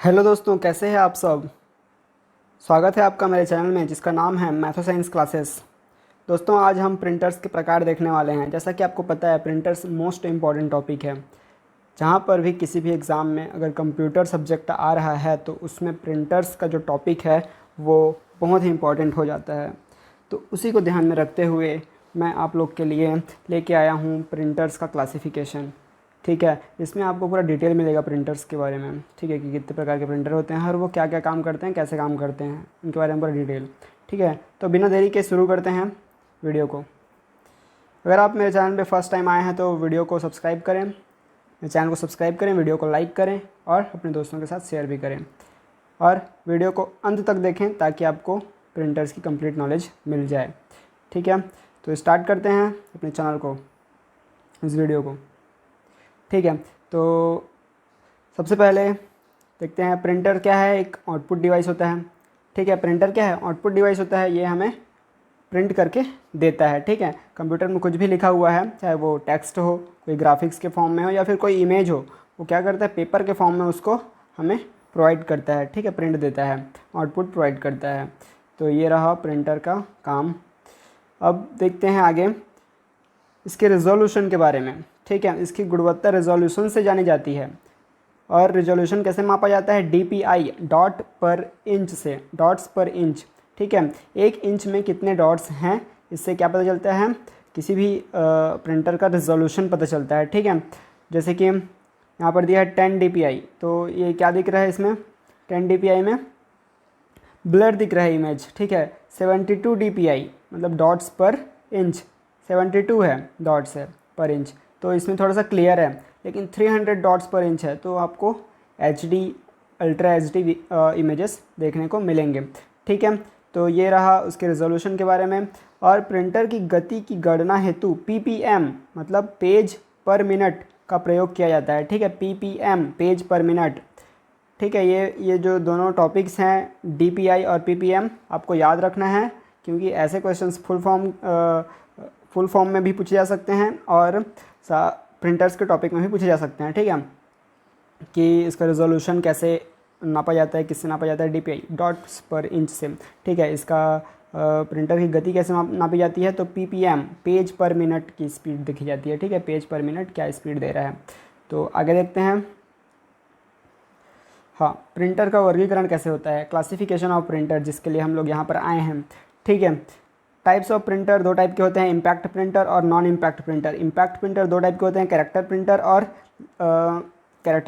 Hello दोस्तों, कैसे हैं आप सब। स्वागत है आपका मेरे चैनल में जिसका नाम है मैथो साइंस क्लासेस। दोस्तों, आज हम प्रिंटर्स के प्रकार देखने वाले हैं। जैसा कि आपको पता है, प्रिंटर्स मोस्ट इम्पॉर्टेंट टॉपिक है। जहाँ पर भी किसी भी एग्ज़ाम में अगर कंप्यूटर सब्जेक्ट आ रहा है तो उसमें प्रिंटर्स का जो टॉपिक है वो बहुत ही इम्पॉर्टेंट हो जाता है। तो उसी को ध्यान में रखते हुए मैं आप लोग के लिए लेके आया हूँ प्रिंटर्स का क्लासिफिकेशन। ठीक है, इसमें आपको पूरा डिटेल मिलेगा प्रिंटर्स के बारे में। ठीक है, कि कितने प्रकार के प्रिंटर होते हैं और वो क्या क्या काम करते हैं, कैसे काम करते हैं, इनके बारे में पूरा डिटेल। ठीक है, तो बिना देरी के शुरू करते हैं वीडियो को। अगर आप मेरे चैनल पे फर्स्ट टाइम आए हैं तो वीडियो को सब्सक्राइब करें, मेरे चैनल को सब्सक्राइब करें, वीडियो को लाइक करें और अपने दोस्तों के साथ शेयर भी करें। और वीडियो को अंत तक देखें ताकि आपको प्रिंटर्स की कंप्लीट नॉलेज मिल जाए। ठीक है, तो स्टार्ट करते हैं अपने चैनल को, इस वीडियो को। ठीक है, तो सबसे पहले देखते हैं प्रिंटर क्या है। एक आउटपुट डिवाइस होता है। ठीक है, प्रिंटर क्या है, आउटपुट डिवाइस होता है। ये हमें प्रिंट करके देता है। ठीक है, कंप्यूटर में कुछ भी लिखा हुआ है, चाहे वो टेक्स्ट हो, कोई ग्राफिक्स के फॉर्म में हो या फिर कोई इमेज हो, वो क्या करता है, पेपर के फॉर्म में उसको हमें प्रोवाइड करता है। ठीक है, प्रिंट देता है, आउटपुट प्रोवाइड करता है। तो ये रहा प्रिंटर का काम। अब देखते हैं आगे इसके रिजोल्यूशन के बारे में। ठीक है, इसकी गुणवत्ता रिजोल्यूशन से जानी जाती है। और रिजोल्यूशन कैसे मापा जाता है, DPI, डॉट पर इंच से, डॉट्स पर इंच। ठीक है, एक इंच में कितने डॉट्स हैं, इससे क्या पता चलता है, किसी भी प्रिंटर का रिजोल्यूशन पता चलता है। ठीक है, जैसे कि यहाँ पर दिया है 10 DPI, तो ये क्या दिख रहा है इसमें, 10 DPI में ब्लर दिख रहा है इमेज। ठीक है, 72 DPI मतलब डॉट्स पर इंच, 72 है डॉट्स है पर इंच, तो इसमें थोड़ा सा क्लियर है। लेकिन 300 डॉट्स पर इंच है तो आपको HD, अल्ट्रा HD इमेजेस देखने को मिलेंगे। ठीक है, तो ये रहा उसके रिजोल्यूशन के बारे में। और प्रिंटर की गति की गणना हेतु PPM मतलब पेज पर मिनट का प्रयोग किया जाता है। ठीक है, PPM पेज पर मिनट। ठीक है, ये जो दोनों टॉपिक्स हैं DPI और PPM आपको याद रखना है, क्योंकि ऐसे क्वेश्चंस फुल फॉर्म में भी पूछे जा सकते हैं और प्रिंटर्स के टॉपिक में भी पूछे जा सकते हैं। ठीक है, कि इसका रिजोल्यूशन कैसे नापा जाता है, किससे नापा जाता है, DPI डॉट्स पर इंच से। ठीक है, इसका प्रिंटर की गति कैसे नापी जाती है, तो PPM पेज पर मिनट की स्पीड देखी जाती है। ठीक है, पेज पर मिनट क्या स्पीड दे रहा है। तो आगे देखते हैं। हाँ, प्रिंटर का वर्गीकरण कैसे होता है, क्लासिफिकेशन ऑफ प्रिंटर, जिसके लिए हम लोग यहाँ पर आए हैं। ठीक है, टाइप्स ऑफ प्रिंटर दो टाइप के होते हैं, इम्पैक्ट प्रिंटर और non impact printer. Impact printer दो टाइप के होते हैं, कैरेक्टर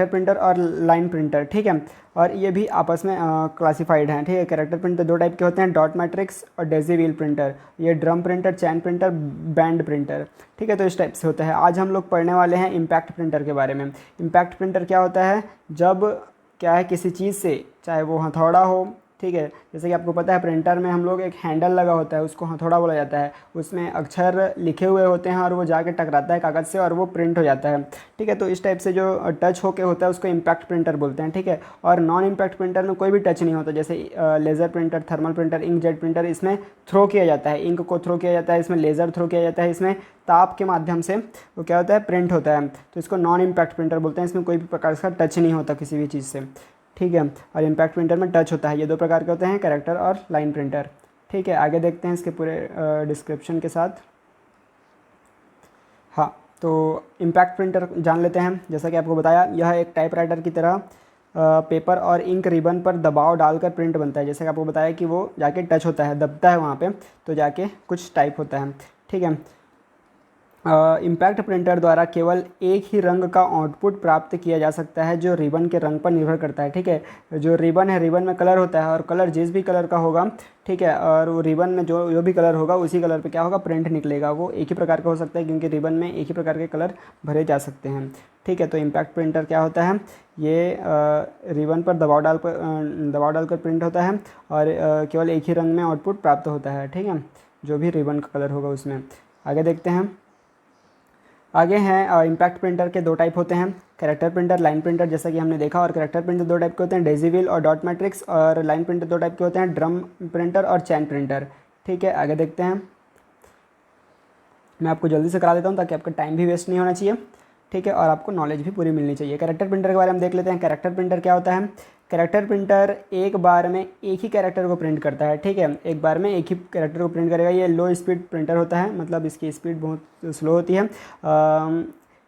प्रिंटर और लाइन प्रिंटर। ठीक है, और ये भी आपस में क्लासिफाइड हैं। ठीक है, कैरेक्टर प्रिंटर दो टाइप के होते हैं, डॉट मैट्रिक्स और डेजी व्हील प्रिंटर। ये ड्रम प्रिंटर, चैन प्रिंटर, बैंड प्रिंटर। ठीक है, तो इस टाइप से होता है। आज हम लोग पढ़ने वाले हैं इम्पैक्ट प्रिंटर के बारे में। इम्पैक्ट प्रिंटर क्या होता है, जब क्या है, किसी चीज़ से, चाहे वो हथौड़ा हो, ठीक है, जैसे कि आपको पता है प्रिंटर में हम लोग एक हैंडल लगा होता है, उसको हथौड़ा बोला जाता है। उसमें अक्षर लिखे हुए होते हैं और वो जाके टकराता है कागज़ से और वो प्रिंट हो जाता है। ठीक है, तो इस टाइप से जो टच होके होता है उसको इम्पैक्ट प्रिंटर बोलते हैं। ठीक है, और नॉन इम्पैक्ट प्रिंटर में कोई भी टच नहीं होता, जैसे laser printer, thermal printer, inkjet printer, इसमें थ्रो किया जाता है, इंक को थ्रो किया जाता है, इसमें लेज़र थ्रो किया जाता है, इसमें ताप के माध्यम से वो क्या होता है, प्रिंट होता है। तो इसको नॉन इम्पैक्ट प्रिंटर बोलते हैं। इसमें कोई भी प्रकार का टच नहीं होता किसी भी चीज़ से। ठीक है, और इम्पैक्ट प्रिंटर में टच होता है। ये दो प्रकार के होते हैं, कैरेक्टर और लाइन प्रिंटर। ठीक है, आगे देखते हैं इसके पूरे डिस्क्रिप्शन के साथ। हाँ, तो इम्पैक्ट प्रिंटर जान लेते हैं। जैसा कि आपको बताया, यह एक टाइपराइटर की तरह पेपर और इंक रिबन पर दबाव डालकर प्रिंट बनता है। जैसे कि आपको बताया कि वो जाके टच होता है, दबता है वहाँ पे, तो जाके कुछ टाइप होता है। ठीक है, इम्पैक्ट प्रिंटर द्वारा केवल एक ही रंग का आउटपुट प्राप्त किया जा सकता है, जो रिबन के रंग पर निर्भर करता है। ठीक है, जो रिबन है, रिबन में कलर होता है और कलर जिस भी कलर का होगा, ठीक है, और वो रिबन में जो भी कलर होगा उसी कलर पे क्या होगा, प्रिंट निकलेगा। वो एक ही प्रकार का हो सकता है क्योंकि रिबन में एक ही प्रकार के कलर भरे जा सकते हैं। ठीक है, तो इम्पैक्ट प्रिंटर क्या होता है, ये रिबन पर दबाव डालकर प्रिंट होता है और केवल एक ही रंग में आउटपुट प्राप्त होता है। ठीक है, जो भी रिबन का कलर होगा उसमें। आगे देखते हैं। आगे हैं इम्पैक्ट प्रिंटर के दो टाइप होते हैं, कैरेक्टर प्रिंटर, लाइन प्रिंटर, जैसा कि हमने देखा। और कैरेक्टर प्रिंटर दो टाइप के होते हैं, डेजी व्हील और डॉट मैट्रिक्स। और लाइन प्रिंटर दो टाइप के होते हैं, ड्रम प्रिंटर और चैन प्रिंटर। ठीक है, आगे देखते हैं। मैं आपको जल्दी से करा देता हूँ ताकि आपका टाइम भी वेस्ट नहीं होना चाहिए। ठीक है, और आपको नॉलेज भी पूरी मिलनी चाहिए। कैरेक्टर प्रिंटर के बारे में देख लेते हैं। कैरेक्टर प्रिंटर क्या होता है, कैरेक्टर प्रिंटर एक बार में एक ही कैरेक्टर को प्रिंट करता है, ठीक है, एक बार में एक ही कैरेक्टर को प्रिंट करेगा। ये लो स्पीड प्रिंटर होता है, मतलब इसकी स्पीड बहुत स्लो होती है।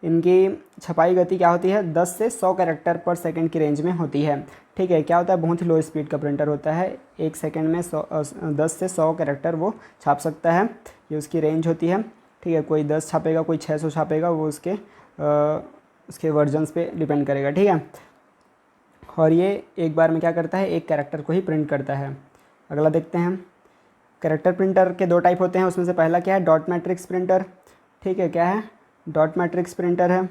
इनकी छपाई गति क्या होती है, 10 से 100 कैरेक्टर पर सेकंड की रेंज में होती है, ठीक है। क्या होता है, बहुत ही लो स्पीड का प्रिंटर होता है, एक सेकंड में 10 से 100 कैरेक्टर वो छाप सकता है, ये उसकी रेंज होती है, ठीक है। कोई 10 छापेगा, कोई 600 छापेगा, वो उसके वर्जन्स पे डिपेंड करेगा, ठीक है। और ये एक बार में क्या करता है, एक कैरेक्टर को ही प्रिंट करता है। अगला देखते हैं। कैरेक्टर प्रिंटर के दो टाइप होते हैं, उसमें से पहला क्या है, डॉट मैट्रिक्स प्रिंटर, ठीक है। क्या है, डॉट मैट्रिक्स प्रिंटर है।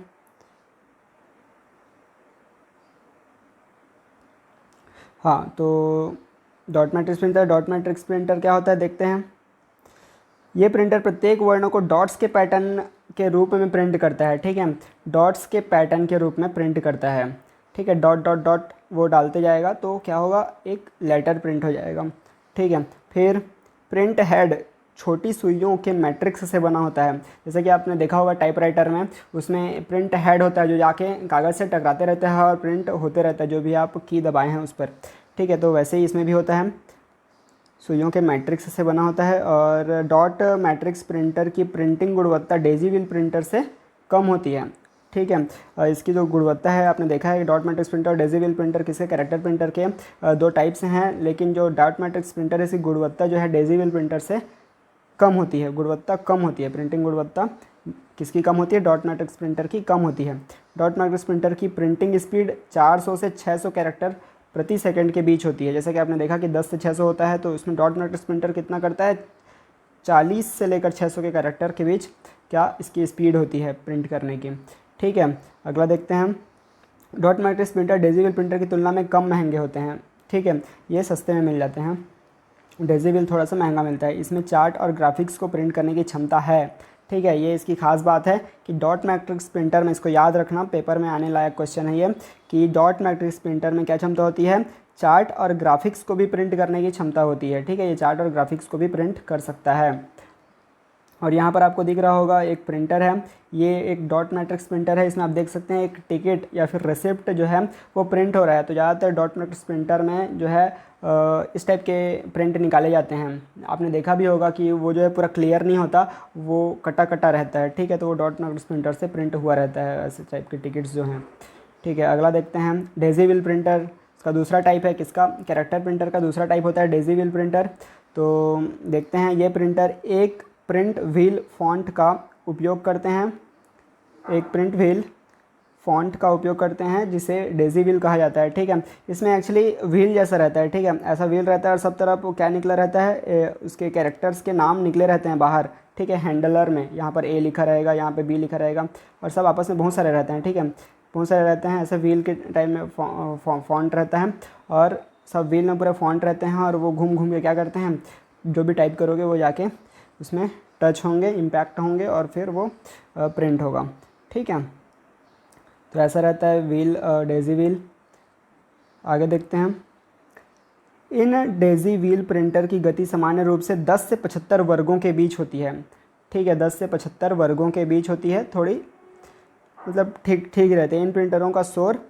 हाँ, तो डॉट मैट्रिक्स प्रिंटर क्या होता है देखते हैं। ये प्रिंटर प्रत्येक वर्णों को डॉट्स के पैटर्न के रूप में प्रिंट करता है, ठीक है, डॉट्स के पैटर्न के रूप में प्रिंट करता है, ठीक है। डॉट डॉट डॉट वो डालते जाएगा तो क्या होगा, एक लेटर प्रिंट हो जाएगा, ठीक है। फिर प्रिंट हेड छोटी सुइयों के मैट्रिक्स से बना होता है, जैसे कि आपने देखा होगा टाइपराइटर में, उसमें प्रिंट हेड होता है जो जाके कागज़ से टकराते रहते हैं और प्रिंट होते रहता है जो भी आप की दबाए हैं उस पर, ठीक है। तो वैसे ही इसमें भी होता है, सुइयों के मैट्रिक्स से बना होता है। और डॉट मैट्रिक्स प्रिंटर की प्रिंटिंग गुणवत्ता डेजी व्हील प्रिंटर से कम होती है, ठीक है। इसकी जो गुणवत्ता है, आपने देखा है कि डॉट मैट्रिक्स प्रिंटर और डेजी व्हील प्रिंटर किसके, कैरेक्टर प्रिंटर के दो टाइप्स हैं, लेकिन जो डॉट मैट्रिक्स प्रिंटर है इसकी गुणवत्ता जो है डेजी व्हील प्रिंटर से कम होती है, गुणवत्ता कम होती है, प्रिंटिंग गुणवत्ता किसकी कम होती है, डॉट मैट्रिक्स प्रिंटर की कम होती है। डॉट मैट्रिक्स प्रिंटर की प्रिंटिंग स्पीड 400 से 600 कैरेक्टर प्रति सेकंड के बीच होती है, जैसे कि आपने देखा कि 10 से 600 होता है, तो इसमें डॉट मैट्रिक्स प्रिंटर कितना करता है, 40 से लेकर 600 के कैरेक्टर के बीच क्या इसकी स्पीड होती है प्रिंट करने की, ठीक है। अगला देखते हैं। Dot matrix printer Daisy wheel printer की तुलना में कम महंगे होते हैं, ठीक है, ये सस्ते में मिल जाते हैं। डेजी व्हील थोड़ा सा महंगा मिलता है, इसमें चार्ट और ग्राफिक्स को प्रिंट करने की क्षमता है, ठीक है। ये इसकी खास बात है कि डॉट मैट्रिक्स प्रिंटर में, इसको याद रखना, पेपर में आने लायक क्वेश्चन है ये, कि डॉट मैट्रिक्स प्रिंटर में क्या क्षमता होती है, चार्ट और ग्राफिक्स को भी प्रिंट करने की क्षमता होती है, ठीक है। ये चार्ट और ग्राफिक्स को भी प्रिंट कर सकता है। और यहाँ पर आपको दिख रहा होगा एक प्रिंटर है, ये एक डॉट मैट्रिक्स प्रिंटर है, इसमें आप देख सकते हैं एक टिकट या फिर रिसिप्ट जो है वो प्रिंट हो रहा है। तो ज़्यादातर डॉट मैट्रिक्स प्रिंटर में जो है इस टाइप के प्रिंट निकाले जाते हैं। आपने देखा भी होगा कि वो जो है पूरा क्लियर नहीं होता, वो कटा कटा रहता है, ठीक है। तो वो डॉट मैट्रिक्स प्रिंटर से प्रिंट हुआ रहता है, ऐसे टाइप के टिकट्स जो हैं, ठीक है। अगला देखते हैं। डेजी व्हील प्रिंटर का दूसरा टाइप है किसका, कैरेक्टर प्रिंटर का दूसरा टाइप होता है डेजी व्हील प्रिंटर। तो देखते हैं, ये प्रिंटर एक प्रिंट व्हील फॉन्ट का उपयोग करते हैं, एक प्रिंट व्हील फॉन्ट का उपयोग करते हैं जिसे डेजी व्हील कहा जाता है, ठीक है। इसमें एक्चुअली व्हील जैसा रहता है, ठीक है, ऐसा व्हील रहता है और सब तरफ क्या निकला रहता है, उसके कैरेक्टर्स के नाम निकले रहते हैं बाहर, ठीक है। हैंडलर में यहाँ पर ए लिखा रहेगा, यहाँ पे बी लिखा रहेगा, और सब आपस में बहुत सारे रहते हैं, ठीक है, बहुत सारे रहते हैं। ऐसे व्हील के टाइप में फॉन्ट रहता है और सब व्हील में पूरे फॉन्ट रहते हैं, और वो घूम घूम के क्या करते हैं, जो भी टाइप करोगे वो जाके उसमें टच होंगे, इम्पैक्ट होंगे और फिर वो प्रिंट होगा, ठीक है। तो ऐसा रहता है व्हील, डेजी व्हील। आगे देखते हैं। इन डेजी व्हील प्रिंटर की गति सामान्य रूप से 10 से 75 वर्गों के बीच होती है, ठीक है, 10 से 75 वर्गों के बीच होती है, थोड़ी मतलब ठीक ठीक रहते हैं। इन प्रिंटरों का शोर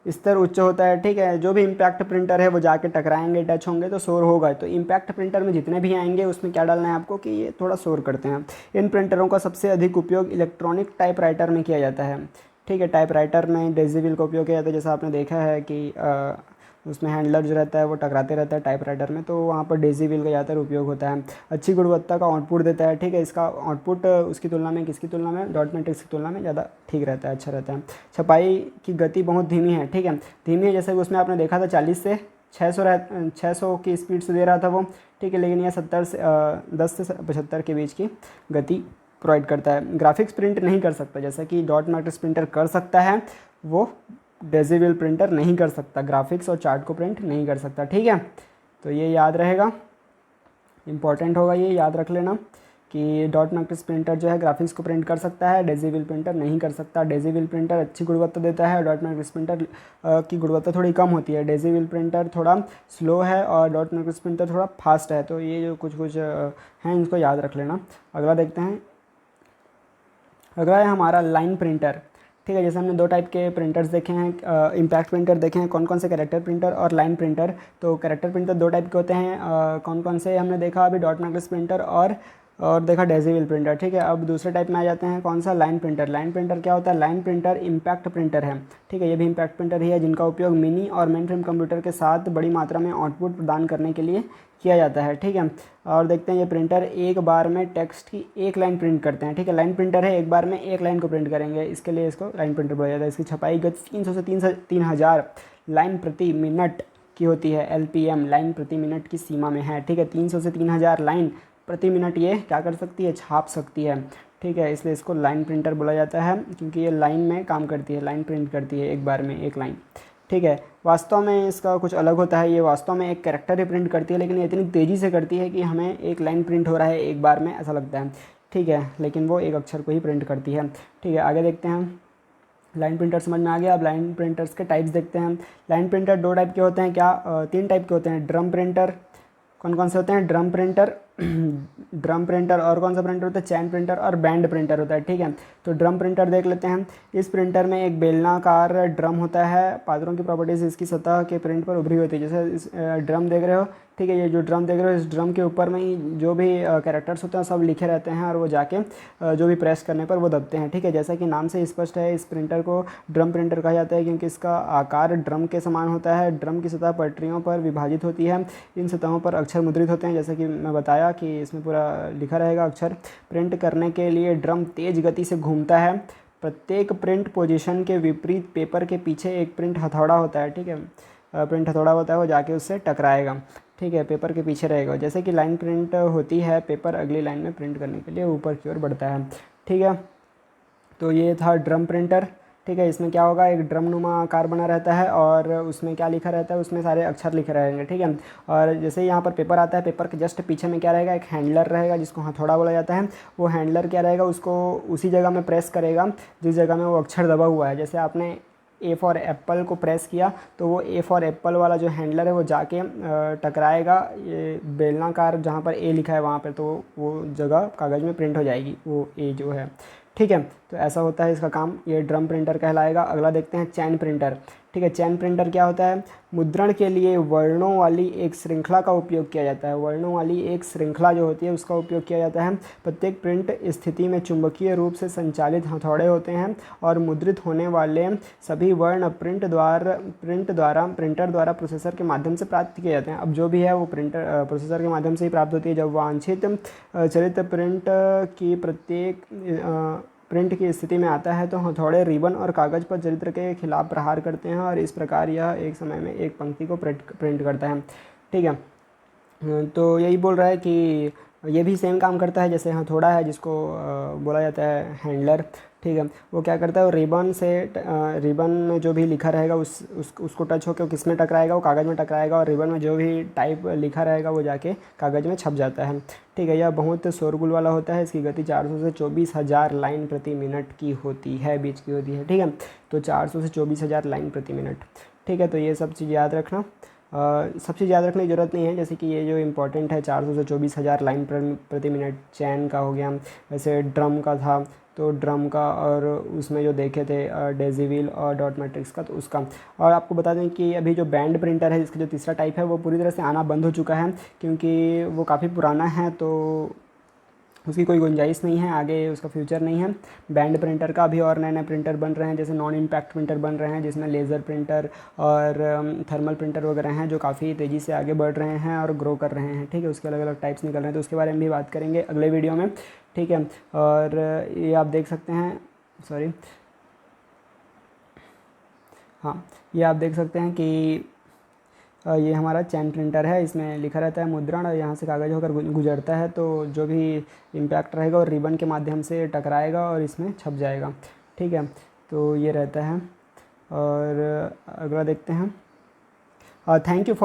स्तर उच्च होता है, ठीक है। जो भी इम्पैक्ट प्रिंटर है वो जाके टकराएंगे, टच होंगे तो शोर होगा। तो इम्पैक्ट प्रिंटर में जितने भी आएंगे उसमें क्या डालना है आपको कि ये थोड़ा शोर करते हैं। इन प्रिंटरों का सबसे अधिक उपयोग इलेक्ट्रॉनिक टाइपराइटर में किया जाता है, ठीक है। टाइपराइटर में डेजी व्हील का उपयोग किया जाता है, जैसा आपने देखा है कि उसमें हैंडलर जो रहता है वो टकराते रहता है टाइपराइटर में, तो वहाँ पर डेजी व्हील का ज़्यादातर उपयोग होता है। अच्छी गुणवत्ता का आउटपुट देता है, ठीक है। इसका आउटपुट उसकी तुलना में, किसकी तुलना में, डॉट मैट्रिक्स की तुलना में ज़्यादा ठीक रहता है, अच्छा रहता है। छपाई की गति बहुत धीमी है, ठीक है, धीमी है, जैसे कि उसमें आपने देखा था 40 से 600 की स्पीड से दे रहा था वो, ठीक है। लेकिन यह 10 से 75 के बीच की गति प्रोवाइड करता है। ग्राफिक्स प्रिंट नहीं कर सकता, जैसा कि डॉट मैट्रिक्स प्रिंटर कर सकता है, वो डेजी व्हील प्रिंटर नहीं कर सकता, ग्राफिक्स और चार्ट को प्रिंट नहीं कर सकता, ठीक है। तो ये याद रहेगा, इंपॉर्टेंट होगा, ये याद रख लेना कि डॉट मैट्रिक्स प्रिंटर जो है ग्राफिक्स को प्रिंट कर सकता है, डेजी व्हील प्रिंटर नहीं कर सकता। डेजी व्हील प्रिंटर अच्छी गुणवत्ता देता है, डॉट मैट्रिक्स प्रिंटर की गुणवत्ता थोड़ी कम होती है। डेजी व्हील प्रिंटर थोड़ा स्लो है और डॉट मैट्रिक्स प्रिंटर थोड़ा फास्ट है। तो ये जो कुछ कुछ हैं इनको याद रख लेना। अगला देखते हैं। अगला है हमारा लाइन प्रिंटर, ठीक है। जैसे हमने दो टाइप के प्रिंटर्स देखे हैं, इम्पैक्ट प्रिंटर देखे हैं, कौन कौन से, कैरेक्टर प्रिंटर और लाइन प्रिंटर। तो कैरेक्टर प्रिंटर दो टाइप के होते हैं, कौन कौन से हमने देखा अभी, डॉट मैट्रिक्स प्रिंटर और देखा डेसिबल प्रिंटर। ठीक है। अब दूसरे टाइप में आ जाते हैं, कौन सा, लाइन प्रिंटर। लाइन प्रिंटर क्या होता है, लाइन प्रिंटर इम्पैक्ट प्रिंटर है। ठीक है, ये भी इम्पैक्ट प्रिंटर ही है, जिनका उपयोग मिनी और मेन फ्रेम कंप्यूटर के साथ बड़ी मात्रा में आउटपुट प्रदान करने के लिए किया जाता है। ठीक है। और देखते हैं ये प्रिंटर एक बार में टेक्स्ट की एक लाइन प्रिंट करते हैं। ठीक है, लाइन प्रिंटर है, एक बार में एक लाइन को प्रिंट करेंगे, इसके लिए इसको लाइन प्रिंटर बोला जाता है। इसकी छपाई गति 300 से 3000 लाइन प्रति मिनट की होती है। LPM लाइन प्रति मिनट की सीमा में है। ठीक है, 300 से 3000 लाइन प्रति मिनट ये क्या कर सकती है, छाप सकती है। ठीक है, इसलिए इसको लाइन प्रिंटर बोला जाता है, क्योंकि ये लाइन में काम करती है, लाइन प्रिंट करती है एक बार में एक लाइन। ठीक है, वास्तव में इसका कुछ अलग होता है, ये वास्तव में एक कैरेक्टर ही प्रिंट करती है, लेकिन ये इतनी तेज़ी से करती है कि हमें एक लाइन प्रिंट हो रहा है एक बार में ऐसा लगता है। ठीक है, लेकिन वो एक अक्षर को ही प्रिंट करती है। ठीक है, आगे देखते हैं। लाइन प्रिंटर समझ में आ गया। अब लाइन प्रिंटर्स के टाइप्स देखते हैं। लाइन प्रिंटर दो टाइप के होते हैं, क्या, तीन टाइप के होते हैं। ड्रम प्रिंटर, कौन कौन से होते हैं, ड्रम प्रिंटर ड्रम प्रिंटर, और कौन सा प्रिंटर होता है, चैन प्रिंटर और बैंड प्रिंटर होता है। ठीक है, तो ड्रम प्रिंटर देख लेते हैं। इस प्रिंटर में एक बेलनाकार ड्रम होता है। पात्रों की प्रॉपर्टीज़ इसकी सतह के प्रिंट पर उभरी होती है। जैसे इस ड्रम देख रहे हो, ठीक है, ये जो ड्रम देख रहे हो, इस ड्रम के ऊपर में ही जो भी कैरेक्टर्स होते हैं सब लिखे रहते हैं, और वो जाके जो भी प्रेस करने पर वो दबते हैं। ठीक है, जैसा कि नाम से स्पष्ट है, इस प्रिंटर को ड्रम प्रिंटर कहा जाता है, क्योंकि इसका आकार ड्रम के समान होता है। ड्रम की सतह पटरियों पर विभाजित होती है। इन सतहों पर अक्षर मुद्रित होते हैं, जैसे कि मैं बताया कि इसमें पूरा लिखा रहेगा अक्षर। प्रिंट करने के लिए ड्रम तेज गति से घूमता है। प्रत्येक प्रिंट पोजीशन के विपरीत पेपर के पीछे एक प्रिंट हथौड़ा होता है। ठीक है, प्रिंट हथौड़ा होता है, वो जाके उससे टकराएगा। ठीक है, पेपर के पीछे रहेगा। जैसे कि लाइन प्रिंट होती है, पेपर अगली लाइन में प्रिंट करने के लिए ऊपर की ओर बढ़ता है। ठीक है, तो ये था ड्रम प्रिंटर। ठीक है, इसमें क्या होगा, एक ड्रम नुमा आकार बना रहता है, और उसमें क्या लिखा रहता है, उसमें सारे अक्षर लिखे रहेंगे। ठीक है, और जैसे यहाँ पर पेपर आता है, पेपर के जस्ट पीछे में क्या रहेगा, एक हैंडलर रहेगा, जिसको हथौड़ा बोला जाता है। वो हैंडलर क्या रहेगा, उसको उसी जगह में प्रेस करेगा जिस जगह में वो अक्षर दबा हुआ है। जैसे आपने A फॉर एप्पल को प्रेस किया, तो वो A फॉर एप्पल वाला जो हैंडलर है वो जाके टकराएगा ये बेलनाकार जहाँ पर A लिखा है वहाँ पर, तो वो जगह कागज़ में प्रिंट हो जाएगी, वो A जो है। ठीक है, तो ऐसा होता है इसका काम, ये ड्रम प्रिंटर कहलाएगा। अगला देखते हैं चैन प्रिंटर। ठीक है, चैन प्रिंटर क्या होता है, मुद्रण के लिए वर्णों वाली एक श्रृंखला का उपयोग किया जाता है। वर्णों वाली एक श्रृंखला जो होती है उसका उपयोग किया जाता है। प्रत्येक प्रिंट स्थिति में चुंबकीय रूप से संचालित हथौड़े होते हैं, और मुद्रित होने वाले सभी वर्ण प्रिंटर द्वारा प्रोसेसर के माध्यम से प्राप्त किए जाते हैं। अब जो भी है वो प्रिंटर प्रोसेसर के माध्यम से ही प्राप्त होती है। जब वांछित चलित प्रिंट की स्थिति में आता है, तो हथौड़े रिबन और कागज़ पर चरित्र के खिलाफ प्रहार करते हैं, और इस प्रकार यह एक समय में एक पंक्ति को प्रिंट करता है। ठीक है, तो यही बोल रहा है कि ये भी सेम काम करता है जैसे हथौड़ा है, जिसको बोला जाता है हैंडलर। ठीक है, वो क्या करता है, वो रिबन में जो भी लिखा रहेगा उसको टच होकर किस में टकराएगा, वो कागज़ में टकराएगा, और रिबन में जो भी टाइप लिखा रहेगा वो जाके कागज़ में छप जाता है। ठीक है, यह बहुत शोरगुल वाला होता है। इसकी गति 400 से 24,000 लाइन प्रति मिनट की होती है, बीच की होती है। ठीक है, तो 400 से 24,000 लाइन प्रति मिनट। ठीक है, तो ये सब चीज़ याद रखना। सब चीज़ याद रखने की ज़रूरत नहीं है, जैसे कि ये जो इम्पोर्टेंट है 400 से 24,000 लाइन प्रति मिनट चैन का हो गया। वैसे ड्रम का था, तो ड्रम का, और उसमें जो देखे थे डेसिबल और डॉट मैट्रिक्स का, तो उसका। और आपको बता दें कि अभी जो बैंड प्रिंटर है, जिसका जो तीसरा टाइप है, वो पूरी तरह से आना बंद हो चुका है, क्योंकि वो काफ़ी पुराना है, तो उसकी कोई गुंजाइश नहीं है, आगे उसका फ्यूचर नहीं है। बैंड प्रिंटर का भी और नए नए प्रिंटर बन रहे हैं, जैसे नॉन इम्पैक्ट प्रिंटर बन रहे हैं, जिसमें लेज़र प्रिंटर और थर्मल प्रिंटर वगैरह हैं, जो काफ़ी तेज़ी से आगे बढ़ रहे हैं और ग्रो कर रहे हैं। ठीक है, उसके अलग अलग टाइप्स निकल रहे हैं, तो उसके बारे में भी बात करेंगे अगले वीडियो में। ठीक है, और ये आप देख सकते हैं, हाँ, ये आप देख सकते हैं कि ये हमारा चैन प्रिंटर है। इसमें लिखा रहता है मुद्रण, और यहाँ से कागज़ होकर गुजरता है, तो जो भी इम्पैक्ट रहेगा वो रिबन के माध्यम से टकराएगा और इसमें छप जाएगा। ठीक है, तो ये रहता है। और अगला देखते हैं। Thank you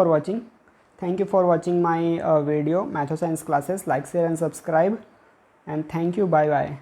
for watching my video Matho science classes. Like share and subscribe, and thank you, bye bye.